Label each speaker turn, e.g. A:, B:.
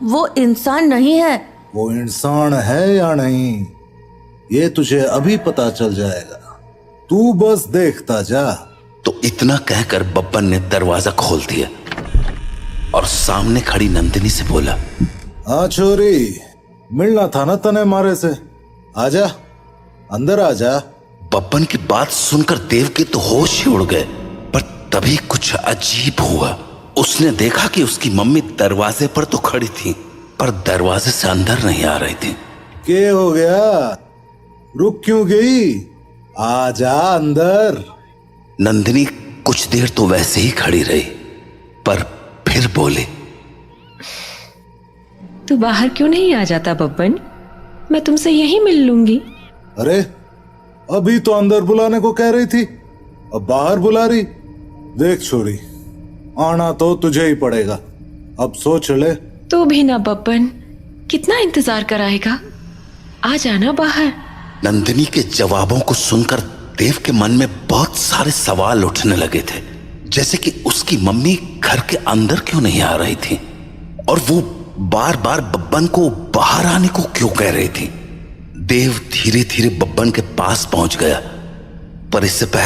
A: वो इंसान नहीं है।
B: वो इंसान है या नहीं ये तुझे अभी पता चल जाएगा, तू बस देखता जा।
C: तो इतना कहकर बब्बन ने दरवाजा खोल दिया और सामने खड़ी नंदिनी से बोला,
B: हाँ छोरी, मिलना था ना तने मारे से, आजा अंदर आजा।
C: बब्बन की बात सुनकर देव के तो होश ही उड़ गए, पर तभी कुछ अजीब हुआ। उसने देखा कि उसकी मम्मी दरवाजे पर तो खड़ी थी, पर दरवाजे से अंदर नहीं आ रही थी।
B: क्या हो गया, रुक क्यों गई, आजा अंदर।
C: नंदिनी कुछ देर तो वैसे ही खड़ी रही, पर फिर बोली,
D: तू बाहर क्यों नहीं आ जाता बब्बन, मैं तुमसे यहीं मिल लूंगी।
B: अरे अभी तो अंदर बुलाने को कह रही थी, अब बाहर बुला रही। देख छोरी, आना तो तुझे ही पड़ेगा, अब सोच ले।
D: तू भी ना बब्बन, कितना इंतजार कराएगा, आ जाना बाहर।
C: नंदिनी के जवाबों को सुनकर देव के मन में बहुत सारे सवाल उठने लगे थे, जैसे कि उसकी मम्मी घर के अंदर क्यों नहीं आ रही थी और वो बार बार बब्बन को बाहर आने को क्यों कह रही थी। देव धीरे धीरे बब्बन के पास पहुंच गया, पर इससे पहले